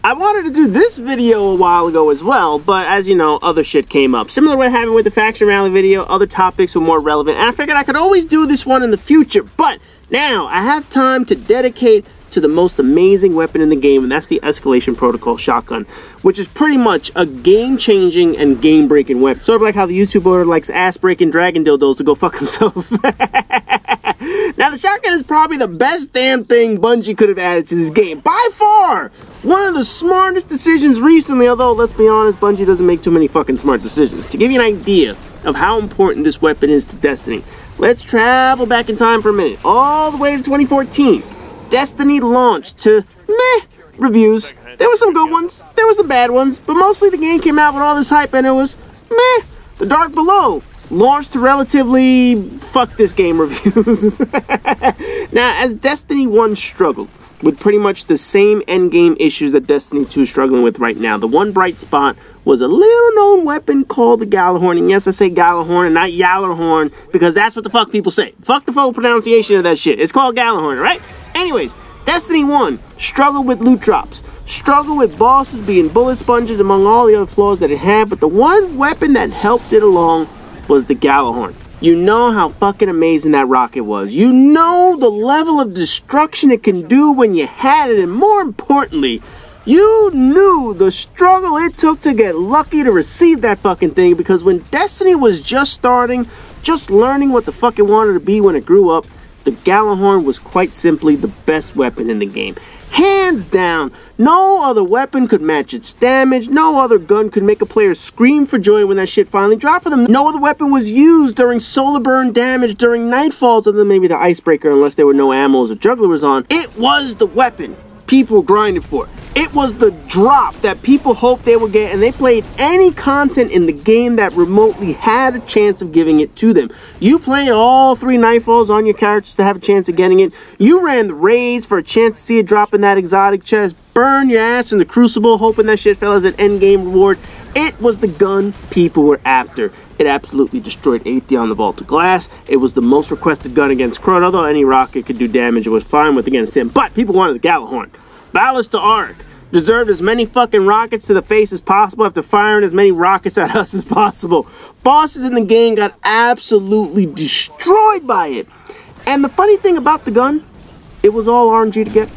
I wanted to do this video a while ago as well, but as you know, other shit came up. Similar to what happened with the faction rally video, other topics were more relevant, and I figured I could always do this one in the future, but now I have time to dedicate to the most amazing weapon in the game, and that's the Escalation Protocol shotgun, which is pretty much a game-changing and game-breaking weapon. Sort of like how the YouTuber likes ass-breaking dragon dildos to go fuck himself. Now, the shotgun is probably the best damn thing Bungie could have added to this game. By far! One of the smartest decisions recently, although, let's be honest, Bungie doesn't make too many fucking smart decisions. To give you an idea of how important this weapon is to Destiny, let's travel back in time for a minute. All the way to 2014. Destiny launched to meh reviews. There were some good ones, there were some bad ones, but mostly the game came out with all this hype and it was meh. The Dark Below launched to relatively fuck this game reviews. Now, as Destiny 1 struggled with pretty much the same endgame issues that Destiny 2 is struggling with right now, the one bright spot was a little known weapon called the Gjallarhorn. And yes, I say Gjallarhorn and not Yallarhorn because that's what the fuck people say. Fuck the full pronunciation of that shit. It's called Gjallarhorn, right? Anyways, Destiny 1 struggled with loot drops, struggled with bosses being bullet sponges among all the other flaws that it had, but the one weapon that helped it along was the Gjallarhorn. You know how fucking amazing that rocket was. You know the level of destruction it can do when you had it, and more importantly, you knew the struggle it took to get lucky to receive that fucking thing, because when Destiny was just starting, just learning what the fuck it wanted to be when it grew up, the Gjallarhorn was quite simply the best weapon in the game. Hands down, no other weapon could match its damage, no other gun could make a player scream for joy when that shit finally dropped for them. No other weapon was used during solar burn damage during nightfalls other than maybe the icebreaker, unless there were no ammos or juggler was on. It was the weapon people grinded for. It was the drop that people hoped they would get, and they played any content in the game that remotely had a chance of giving it to them. You played all 3 Nightfalls on your characters to have a chance of getting it. You ran the raids for a chance to see it drop in that exotic chest. Burn your ass in the Crucible hoping that shit fell as an endgame reward. It was the gun people were after. It absolutely destroyed Atheon the Vault of Glass. It was the most requested gun against Crota, although any rocket could do damage, it was fine with against him. But people wanted the Gjallarhorn. Ballista Arc deserved as many fucking rockets to the face as possible after firing as many rockets at us as possible. Bosses in the game got absolutely destroyed by it. And the funny thing about the gun, it was all RNG to get.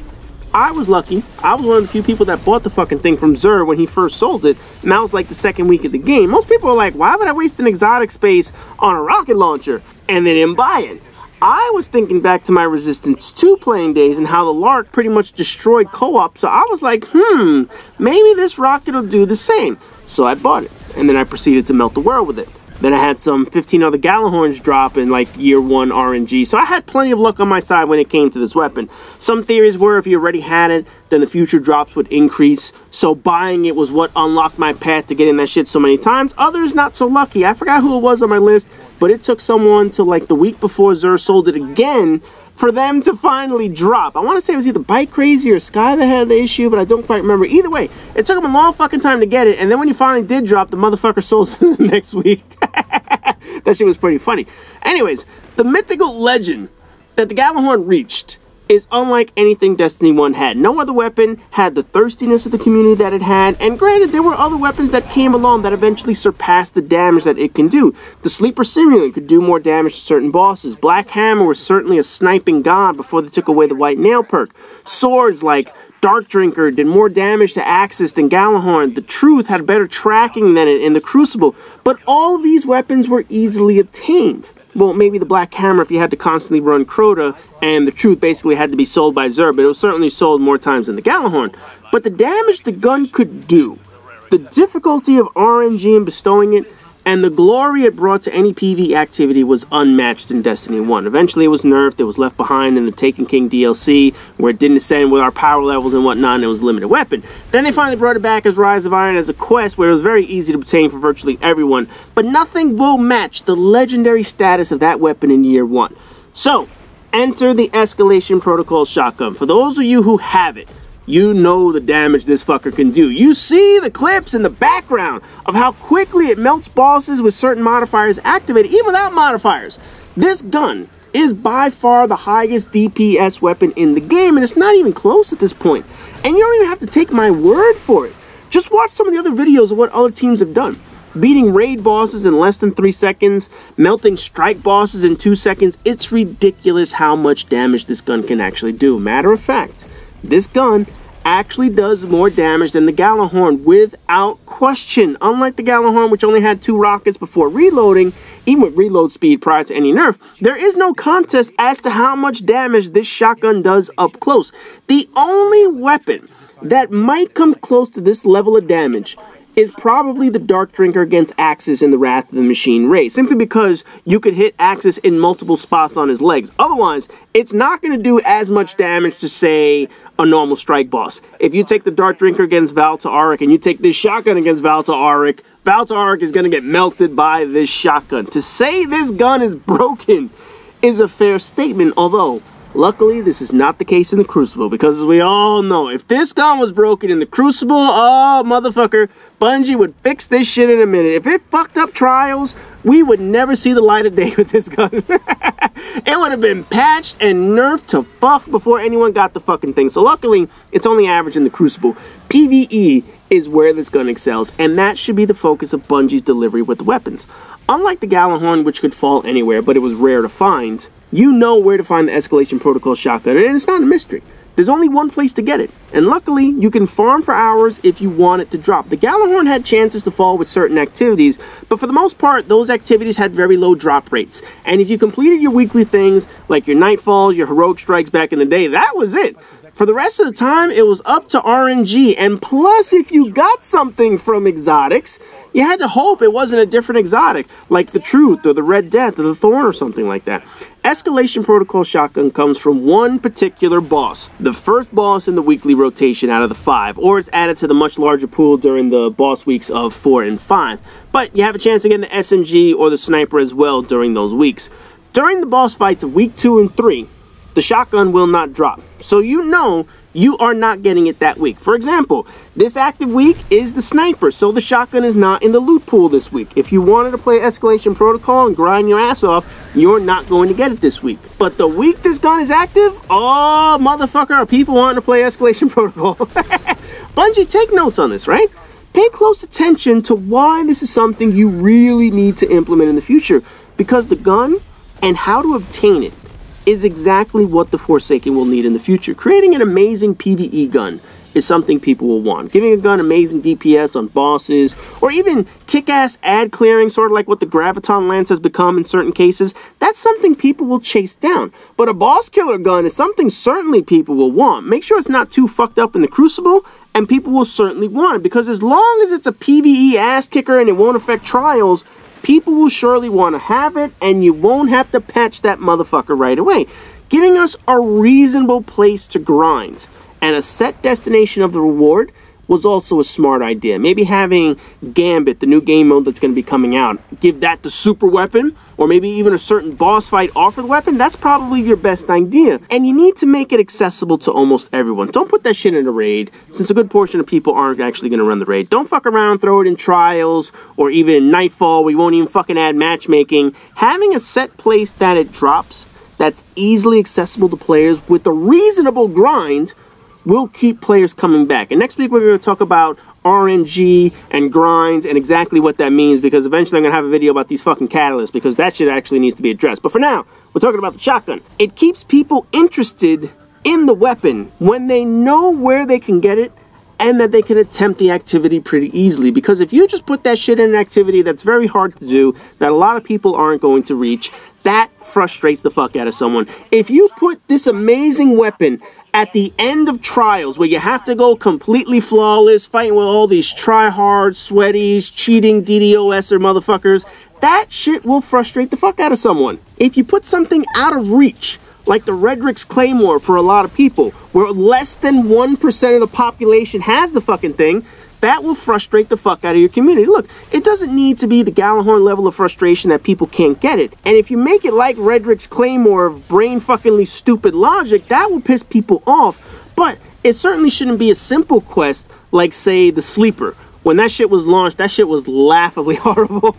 I was lucky. I was one of the few people that bought the fucking thing from Xur when he first sold it, and that was like the second week of the game. Most people are like, why would I waste an exotic space on a rocket launcher? And they didn't buy it. I was thinking back to my Resistance 2 playing days and how the Lark pretty much destroyed co-op, so I was like, maybe this rocket will do the same. So I bought it, and then I proceeded to melt the world with it. Then I had some 15 other Gjallarhorns drop in like year 1 RNG, so I had plenty of luck on my side when it came to this weapon. Some theories were if you already had it, then the future drops would increase, so buying it was what unlocked my path to getting that shit so many times. Others not so lucky. I forgot who it was on my list, but it took someone to like the week before Xur sold it again for them to finally drop. I want to say it was either Bike Crazy or Sky that had the issue, but I don't quite remember. Either way, it took them a long fucking time to get it, and then when he finally did drop, the motherfucker sold it the next week. That shit was pretty funny. Anyways, the mythical legend that the Gjallarhorn reached is unlike anything Destiny 1 had. No other weapon had the thirstiness of the community that it had, and granted, there were other weapons that came along that eventually surpassed the damage that it can do. The Sleeper Simulant could do more damage to certain bosses. Black Hammer was certainly a sniping god before they took away the White Nail perk. Swords like Dark Drinker did more damage to Axis than Gjallarhorn. The Truth had better tracking than it in the Crucible, but all of these weapons were easily obtained. Well, maybe the Black Hammer if you had to constantly run Crota, and the Truth basically had to be sold by Xur, but it was certainly sold more times than the Gjallarhorn. But the damage the gun could do, the difficulty of RNG in bestowing it, and the glory it brought to any PvE activity was unmatched in Destiny 1. Eventually it was nerfed, it was left behind in the Taken King DLC, where it didn't ascend with our power levels and whatnot, and it was a limited weapon. Then they finally brought it back as Rise of Iron as a quest, where it was very easy to obtain for virtually everyone, but nothing will match the legendary status of that weapon in year 1. So, enter the Escalation Protocol shotgun. For those of you who have it, you know the damage this fucker can do. You see the clips in the background of how quickly it melts bosses with certain modifiers activated, even without modifiers. This gun is by far the highest DPS weapon in the game, and it's not even close at this point. And you don't even have to take my word for it. Just watch some of the other videos of what other teams have done. Beating raid bosses in less than 3 seconds, melting strike bosses in 2 seconds. It's ridiculous how much damage this gun can actually do. Matter of fact, this gun actually does more damage than the Gjallarhorn without question. Unlike the Gjallarhorn, which only had 2 rockets before reloading, even with reload speed prior to any nerf, there is no contest as to how much damage this shotgun does up close. The only weapon that might come close to this level of damage is probably the Dark Drinker against Axis in the Wrath of the Machine raid, simply because you could hit Axis in multiple spots on his legs. Otherwise, it's not going to do as much damage to, say, a normal strike boss. If you take the Dark Drinker against Valta Auric and you take this shotgun against Valta Auric is going to get melted by this shotgun. To say this gun is broken is a fair statement, although luckily, this is not the case in the Crucible, because as we all know, if this gun was broken in the Crucible, oh, motherfucker, Bungie would fix this shit in a minute. If it fucked up Trials, we would never see the light of day with this gun. It would have been patched and nerfed to fuck before anyone got the fucking thing. So luckily, it's only average in the Crucible. PvE is where this gun excels, and that should be the focus of Bungie's delivery with the weapons. Unlike the Gjallarhorn, which could fall anywhere, but it was rare to find, you know where to find the Escalation Protocol shotgun, and it's not a mystery. There's only one place to get it, and luckily, you can farm for hours if you want it to drop. The Gjallarhorn had chances to fall with certain activities, but for the most part, those activities had very low drop rates. And if you completed your weekly things, like your Nightfalls, your Heroic Strikes back in the day, that was it. For the rest of the time, it was up to RNG, and plus, if you got something from exotics, you had to hope it wasn't a different exotic, like the Truth, or the Red Death, or the Thorn, or something like that. Escalation Protocol shotgun comes from one particular boss, the first boss in the weekly rotation out of the 5, or it's added to the much larger pool during the boss weeks of 4 and 5. But you have a chance to get the SMG or the Sniper as well during those weeks. During the boss fights of week 2 and 3, the shotgun will not drop, so you know you are not getting it that week. For example, this active week is the Sniper, so the shotgun is not in the loot pool this week. If you wanted to play Escalation Protocol and grind your ass off, you're not going to get it this week. But the week this gun is active, oh, motherfucker, are people wanting to play Escalation Protocol. Bungie, take notes on this, right? Pay close attention to why this is something you really need to implement in the future, because the gun and how to obtain it is exactly what the Forsaken will need in the future. Creating an amazing PvE gun is something people will want. Giving a gun amazing DPS on bosses, or even kick-ass ad clearing, sort of like what the Graviton Lance has become in certain cases, that's something people will chase down. But a boss killer gun is something certainly people will want. Make sure it's not too fucked up in the Crucible, and people will certainly want it, because as long as it's a PvE ass kicker and it won't affect Trials, people will surely want to have it, and you won't have to patch that motherfucker right away. Giving us a reasonable place to grind and a set destination of the reward was also a smart idea. Maybe having Gambit, the new game mode that's going to be coming out, give that the super weapon, or maybe even a certain boss fight offer the weapon. That's probably your best idea. And you need to make it accessible to almost everyone. Don't put that shit in a raid, since a good portion of people aren't actually going to run the raid. Don't fuck around, throw it in Trials, or even Nightfall, where you won't even fucking add matchmaking. Having a set place that it drops, that's easily accessible to players with a reasonable grind, will keep players coming back. And next week we're going to talk about RNG and grinds and exactly what that means, because eventually I'm going to have a video about these fucking catalysts, because that shit actually needs to be addressed. But for now, we're talking about the shotgun. It keeps people interested in the weapon when they know where they can get it and that they can attempt the activity pretty easily. Because if you just put that shit in an activity that's very hard to do, that a lot of people aren't going to reach, that frustrates the fuck out of someone. If you put this amazing weapon at the end of Trials, where you have to go completely flawless, fighting with all these try-hard, sweaties, cheating DDoSer motherfuckers, that shit will frustrate the fuck out of someone. If you put something out of reach, like the Redrick's Claymore for a lot of people, where less than 1% of the population has the fucking thing, that will frustrate the fuck out of your community. Look, it doesn't need to be the Gjallarhorn level of frustration that people can't get it. And if you make it like Redrick's Claymore of brain-fuckingly stupid logic, that will piss people off. But it certainly shouldn't be a simple quest like, say, the Sleeper. When that shit was launched, that shit was laughably horrible.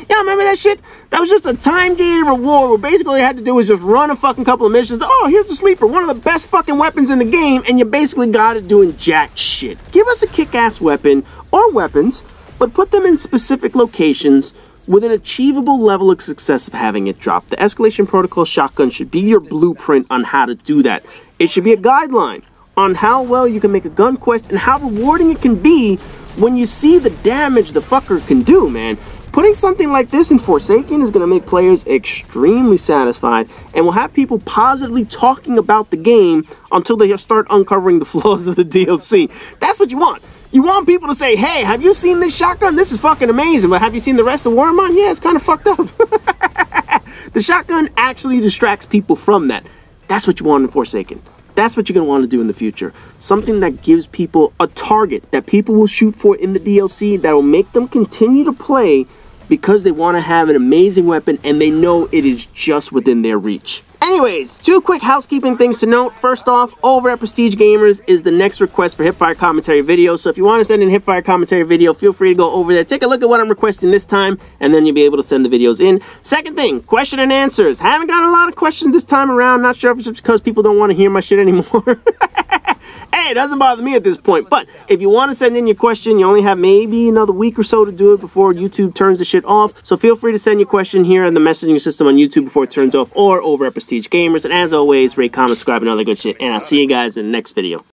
Yeah, remember that shit? That was just a time-gated reward where basically all you had to do was just run a fucking couple of missions. Oh, here's the sleeper, one of the best fucking weapons in the game, and you basically got it doing jack shit. Give us a kick-ass weapon, or weapons, but put them in specific locations with an achievable level of success of having it drop. The Escalation Protocol shotgun should be your blueprint on how to do that. It should be a guideline on how well you can make a gun quest and how rewarding it can be when you see the damage the fucker can do, man. Putting something like this in Forsaken is going to make players extremely satisfied and will have people positively talking about the game until they start uncovering the flaws of the DLC. That's what you want. You want people to say, hey, have you seen this shotgun? This is fucking amazing. But have you seen the rest of Warmind? Yeah, it's kind of fucked up. The shotgun actually distracts people from that. That's what you want in Forsaken. That's what you're going to want to do in the future. Something that gives people a target that people will shoot for in the DLC that will make them continue to play because they want to have an amazing weapon and they know it is just within their reach. Anyways, 2 quick housekeeping things to note. First off, over at Prestige Gamers is the next request for Hipfire commentary video. So if you want to send in Hipfire commentary video, feel free to go over there, take a look at what I'm requesting this time, and then you'll be able to send the videos in. Second thing, question and answers. Haven't got a lot of questions this time around. Not sure if it's because people don't want to hear my shit anymore. Hey, it doesn't bother me at this point, but if you want to send in your question, you only have maybe another week or so to do it before YouTube turns the shit off. So feel free to send your question here in the messaging system on YouTube before it turns off or over at Prestige Gamers. And as always, rate, comment, subscribe, and all that good shit. And I'll see you guys in the next video.